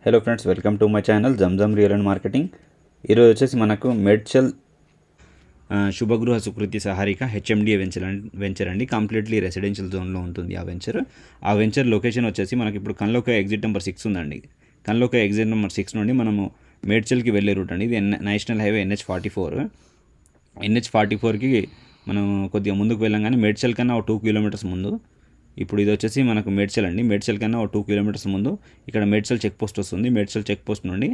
Hello friends, welcome to my channel Zamzam real and marketing. ఈరోజు వచ్చేసి మనకు మేడ్చల్ శుభగృహ సుకృతి సహారిక హెచ్ఎండిఏ వెంచర్ అండి. కంప్లీట్లీ రెసిడెన్షియల్ జోన్లో ఉంటుంది ఆ వెంచర్ లొకేషన్ వచ్చేసి మనకి ఇప్పుడు కన్లోక ఎగ్జిట్ నెంబర్ 6 ఉందండి. కన్లోక ఎగ్జిట్ నెంబర్ 6 నుండి మనము మేడ్చల్కి వెళ్ళే రూట్ అండి. ఇది నేషనల్ హైవే NH44కి మనం కొద్దిగా ముందుకు వెళ్ళంగానే మేడ్చల్ కన్నా ఒక 2 కిలోమీటర్స్ ముందు ఇప్పుడు ఇది వచ్చేసి మనకు మేడ్చల్ అండి. మేడ్చల్ కన్నా ఒక 2 కిలోమీటర్స్ ముందు ఇక్కడ మేడ్చల్ చెక్ పోస్ట్ వస్తుంది. మేడ్చల్ చెక్ పోస్ట్ నుండి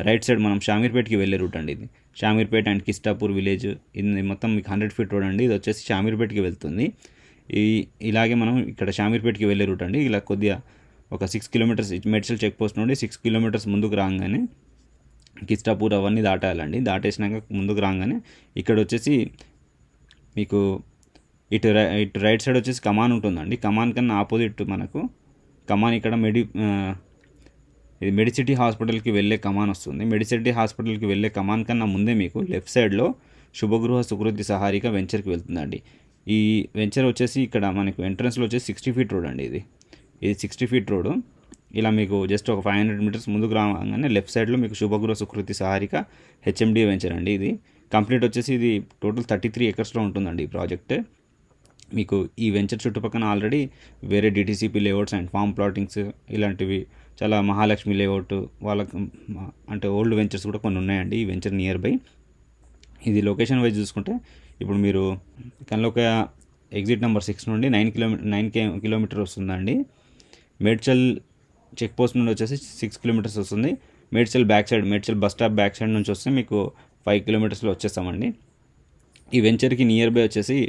రైట్ సైడ్ మనం షామీర్పేట్కి వెళ్ళే రూట్ అండి. ఇది షామీర్పేట్ అండ్ కిస్టాపూర్ విలేజ్, ఇది మొత్తం మీకు 100 ఫీట్ రోడ్ అండి. ఇది వచ్చేసి షామీర్పేట్కి వెళ్తుంది. ఇలాగే మనం ఇక్కడ షామీర్పేట్కి వెళ్ళే రూట్ అండి. ఇలా కొద్దిగా ఒక 6 కిలోమీటర్స్ మేడ్చల్ చెక్ పోస్ట్ నుండి 6 కిలోమీటర్స్ ముందుకు రాగానే కిస్టాపూర్ అవన్నీ దాటాలండి. దాటేసినాక ముందుకు రాగానే ఇక్కడ వచ్చేసి మీకు ఇటు రైట్ సైడ్ వచ్చేసి కమాన్ ఉంటుందండి. కమాన్ కన్నా ఆపోజిట్ మనకు కమాన్ ఇక్కడ ఇది మెడిసిటీ హాస్పిటల్కి వెళ్ళే కమాన్ వస్తుంది. మెడిసిటీ హాస్పిటల్కి వెళ్ళే కమాన్ కన్నా ముందే మీకు లెఫ్ట్ సైడ్లో శుభగృహ సుకృతి సహారిక వెంచర్కి వెళ్తుందండి. ఈ వెంచర్ వచ్చేసి ఇక్కడ మనకు ఎంట్రన్స్లో వచ్చేసి 60 ఫీట్ రోడ్ అండి. ఇది 60 ఫీట్ రోడ్. ఇలా మీకు జస్ట్ ఒక 500 మీటర్స్ ముందుకు రాగానే లెఫ్ట్ సైడ్లో మీకు శుభగృహ సుకృతి సహారిక హెచ్ఎండి వెంచర్ అండి. ఇది కంప్లీట్ వచ్చేసి ఇది టోటల్ 33 ఎకర్స్లో ఉంటుందండి ఈ ప్రాజెక్ట్. మీకు ఈ వెంచర్ చుట్టుపక్కల ఆల్రెడీ వేరే DTCP layouts and farm plottings ఇలాంటివి చాలా మహాలక్ష్మి లేఅవుట్ వాళ్ళకి అంటే ఓల్డ్ వెంచర్స్ కూడా కొన్ని ఉన్నాయండి ఈ వెంచర్ నియర్ బై. ఇది లొకేషన్ వైజ్ చూసుకుంటే ఇప్పుడు మీరు కన్లోక ఎగ్జిట్ నెంబర్ 6 నుండి 9 కిలోమీటర్ వస్తుందండి. మేడ్చల్ చెక్ పోస్ట్ నుండి వచ్చేసి 6 కిలోమీటర్స్ వస్తుంది. Medchal bus stop back side నుంచి వస్తే మీకు 5 కిలోమీటర్స్లో వచ్చేస్తామండి. ఈ వెంచర్కి నియర్ బై వచ్చేసి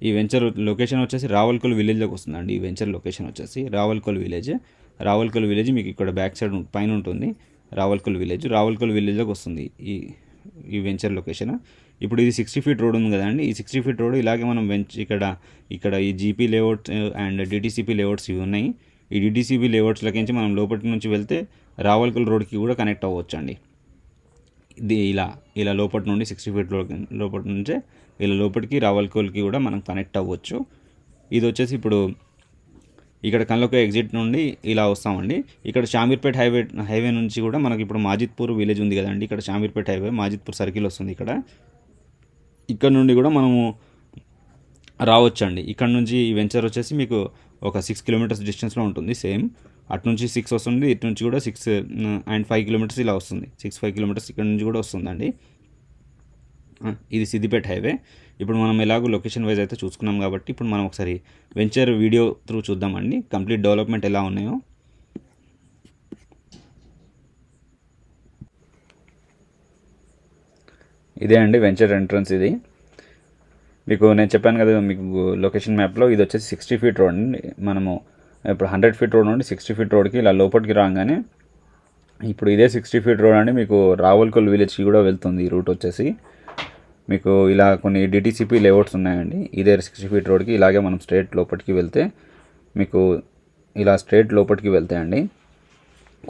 ఈ వెంచర్ లొకేషన్ వచ్చేసి రావల్కోల్ విలేజ్లోకి వస్తుందండి. ఈ వెంచర్ లొకేషన్ వచ్చేసి రావల్కోల్ విలేజ్ మీకు ఇక్కడ బ్యాక్ సైడ్ పైన ఉంటుంది. రావల్కోల్ విలేజ్లోకి వస్తుంది ఈ వెంచర్ లొకేషన్. ఇప్పుడు ఇది 60 ఫీట్ రోడ్ ఉంది కదండి. ఈ 60 ఫీట్ రోడ్ ఇలాగే మనం ఇక్కడ ఈ GP layout and DTCP layouts ఇవి ఉన్నాయి. ఈ డిటీసీపీ లేఅవుట్స్లోకి మనం లోపటి నుంచి వెళ్తే రావల్కోల్ రోడ్కి కూడా కనెక్ట్ అవ్వచ్చు అండి. ఇది ఇలా లోపటి నుండి 60 ఫీట్ లోపటి నుంచే ఇలా లోపలికి రావల్కోల్కి కూడా మనం కనెక్ట్ అవ్వచ్చు. ఇది వచ్చేసి ఇప్పుడు ఇక్కడ కన్లోక ఎగ్జిట్ నుండి ఇలా వస్తామండి. ఇక్కడ షామీర్పేట్ హైవే నుంచి కూడా మనకి ఇప్పుడు మాజిద్పూర్ విలేజ్ ఉంది కదండి. ఇక్కడ షామీర్పేట్ హైవే మాజిద్పూర్ సర్కిల్ వస్తుంది. ఇక్కడ నుండి కూడా మనము రావచ్చండి. ఇక్కడ నుంచి ఈ వెంచర్ వచ్చేసి మీకు ఒక 6 కిలోమీటర్స్ డిస్టెన్స్లో ఉంటుంది. సేమ్ అటు నుంచి 6 వస్తుంది, ఇటు నుంచి కూడా 6 అండ్ 5 కిలోమీటర్స్ ఇలా వస్తుంది. 5 కిలోమీటర్స్ ఇక్కడ నుంచి కూడా వస్తుందండి. ఇది సిద్దిపేట హైవే. ఇప్పుడు మనం ఎలాగో లొకేషన్ వైజ్ అయితే చూసుకున్నాం కాబట్టి ఇప్పుడు మనం ఒకసారి వెంచర్ వీడియో త్రూ చూద్దామండి కంప్లీట్ డెవలప్మెంట్ ఎలా ఉన్నాయో. ఇదే అండి వెంచర్ ఎంట్రన్స్. ఇది మీకు నేను చెప్పాను కదా మీకు లొకేషన్ మ్యాప్లో ఇది వచ్చేసి 60 ఫీట్ రోడ్ అండి. మనము ఇప్పుడు 100 ఫీట్ రోడ్ నుండి 60 ఫీట్ రోడ్కి ఇలా లోపలికి రాగానే ఇప్పుడు ఇదే 60 ఫీట్ రోడ్ అండి. మీకు రావల్కోల్ విలేజ్కి కూడా వెళ్తుంది ఈ రూట్ వచ్చేసి. మీకు ఇలా కొన్ని డిటీసీపీ లేఅవుట్స్ ఉన్నాయండి. ఇదే 60 ఫీట్ రోడ్కి ఇలాగే మనం స్ట్రైట్ లోపలికి వెళ్తే మీకు ఇలా స్ట్రైట్ లోపలికి వెళ్తాయండి.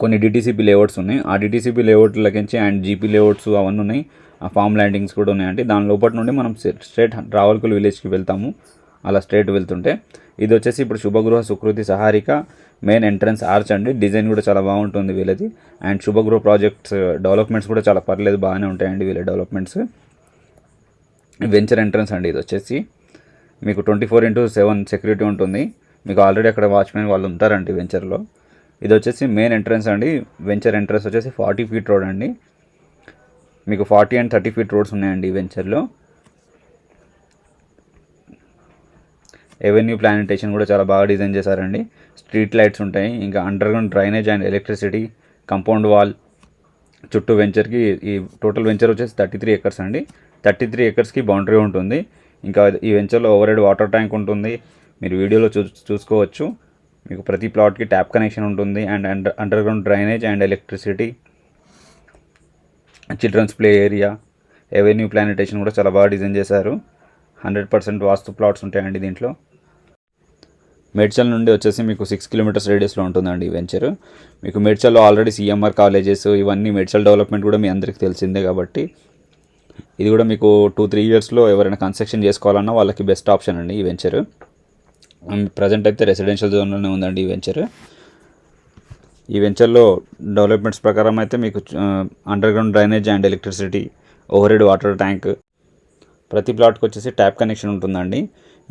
కొన్ని డిటీసీపీ లేఅవుట్స్ ఉన్నాయి. ఆ డిటీసీపీ లేఅవుట్లకించి అండ్ జీపీ లేఅవుట్స్ అవన్నీ ఉన్నాయి. ఆ ఫామ్ ల్యాండింగ్స్ కూడా ఉన్నాయండి. దాని లోపల నుండి మనం స్ట్రైట్ రావల్కోల్ విలేజ్కి వెళ్తాము. అలా స్ట్రైట్ వెళ్తుంటే ఇది వచ్చేసి ఇప్పుడు Shubhagruha Sukriti సహారిక main entrance arch అండి. డిజైన్ కూడా చాలా బాగుంటుంది వీళ్ళది. అండ్ శుభగృహ ప్రాజెక్ట్స్ డెవలప్మెంట్స్ కూడా చాలా పర్లేదు, బాగానే ఉంటాయండి వీళ్ళ డెవలప్మెంట్స్. వెంచర్ ఎంట్రన్స్ అండి. ఇది వచ్చేసి మీకు 24/7 సెక్యూరిటీ ఉంటుంది. మీకు ఆల్రెడీ అక్కడ వాచ్మెన్ వాళ్ళు ఉంటారండి వెంచర్లో. ఇది వచ్చేసి మెయిన్ ఎంట్రన్స్ అండి. వెంచర్ ఎంట్రన్స్ వచ్చేసి 40 ఫీట్ రోడ్ అండి. మీకు 40 అండ్ 30 ఫీట్ రోడ్స్ ఉన్నాయండి ఈ వెంచర్లో. ఎవెన్యూ ప్లానిటేషన్ కూడా చాలా బాగా డిజైన్ చేశారండి. స్ట్రీట్ లైట్స్ ఉంటాయి, ఇంకా underground drainage and electricity, compound wall చుట్టూ వెంచర్కి ఈ టోటల్ వెంచర్ వచ్చేసి 33 ఎకర్స్ అండి. 33 ఎకర్స్కి బౌండరీ ఉంటుంది. ఇంకా ఈ వెంచర్లో ఓవర్ హెడ్ వాటర్ ట్యాంక్ ఉంటుంది. మీరు వీడియోలో చూసుకోవచ్చు. మీకు ప్రతి ప్లాట్కి ట్యాప్ కనెక్షన్ ఉంటుంది and underground drainage and electricity, children's play area, avenue plantation కూడా చాలా బాగా డిజైన్ చేశారు. 100% వాస్తు ప్లాట్స్ ఉంటాయండి దీంట్లో. మేడ్చల్ నుండి వచ్చేసి మీకు 6 కిలోమీటర్స్ రేడియస్లో ఉంటుందండి ఈ వెంచర్. మీకు మేడ్చల్లో ఆల్రెడీ CMR కాలేజెస్ ఇవన్నీ మేడ్చల్ డెవలప్మెంట్ కూడా మీ అందరికీ తెలిసిందే కాబట్టి ఇది కూడా మీకు 2-3 ఇయర్స్లో ఎవరైనా కన్స్ట్రక్షన్ చేసుకోవాలన్నా వాళ్ళకి బెస్ట్ ఆప్షన్ అండి ఈ వెంచర్. ప్రజెంట్ అయితే రెసిడెన్షియల్ జోన్లోనే ఉందండి ఈ వెంచర్. ఈ వెంచర్లో డెవలప్మెంట్స్ ప్రకారం అయితే మీకు under ground drainage and electricity, over head water tank, ప్రతి ప్లాట్కి వచ్చేసి ట్యాప్ కనెక్షన్ ఉంటుందండి.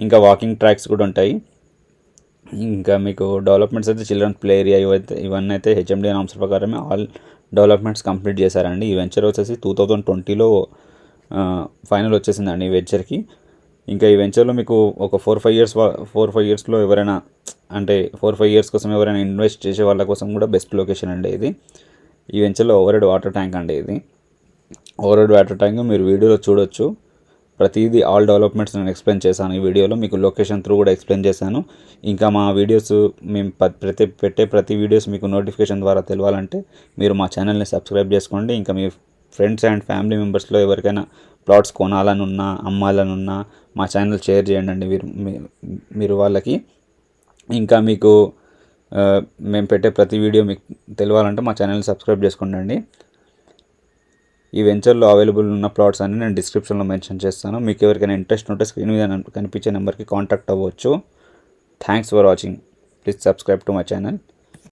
ఇంకా వాకింగ్ ట్రాక్స్ కూడా ఉంటాయి. ఇంకా మీకు డెవలప్మెంట్స్ అయితే చిల్డ్రన్స్ ప్లే ఏరియా ఇవన్నీ అయితే హెచ్ఎండి నామ్స్ ప్రకారమే ఆల్ డెవలప్మెంట్స్ కంప్లీట్ చేశారండి. ఈ వెంచర్ వచ్చేసి 2020లో ఫైనల్ వచ్చేసిందండి ఈ వెంచర్కి. ఇంకా ఈ వెంచర్లో మీకు ఒక 4-5 ఇయర్స్లో ఎవరైనా అంటే 4-5 ఇయర్స్ కోసం ఎవరైనా ఇన్వెస్ట్ చేసే వాళ్ళ కోసం కూడా బెస్ట్ లొకేషన్ అండి ఇది. ఈ వెంచర్లో ఓవర్ హెడ్ వాటర్ ట్యాంక్ అండి ఇది. ఓవర్ హెడ్ వాటర్ ట్యాంక్ మీరు వీడియోలో చూడొచ్చు. ప్రతిదీ ఆల్ డెవలప్మెంట్స్ నేను ఎక్స్ప్లెయిన్ చేశాను ఈ వీడియోలో. మీకు లొకేషన్ త్రూ కూడా ఎక్స్ప్లెయిన్ చేశాను. ఇంకా మా వీడియోస్ మేము ప్రతి వీడియోస్ మీకు నోటిఫికేషన్ ద్వారా తెలియాలంటే మీరు మా ఛానల్ని సబ్స్క్రైబ్ చేసుకోండి. ఇంకా మీ ఫ్రెండ్స్ అండ్ ఫ్యామిలీ మెంబర్స్లో ఎవరికైనా ప్లాట్స్ కొనాలనున్నా అమ్మాలనున్నా మా ఛానల్ షేర్ చేయండి మీరు వాళ్ళకి. ఇంకా మీకు మేము పెట్టే ప్రతి వీడియో మీకు తెలియాలంటే మా ఛానల్ని సబ్స్క్రైబ్ చేసుకోండి. ఈ వెంచర్లో అవైలబుల్ ఉన్న ప్లాట్స్ అన్ని నేను డిస్క్రిప్షన్లో మెన్షన్ చేస్తాను. మీకు ఎవరికైనా ఇంట్రెస్ట్ ఉంటే స్క్రీన్ మీద కనిపించే నెంబర్కి కాంటాక్ట్ అవ్వచ్చు. Thanks for watching. Please subscribe to my channel.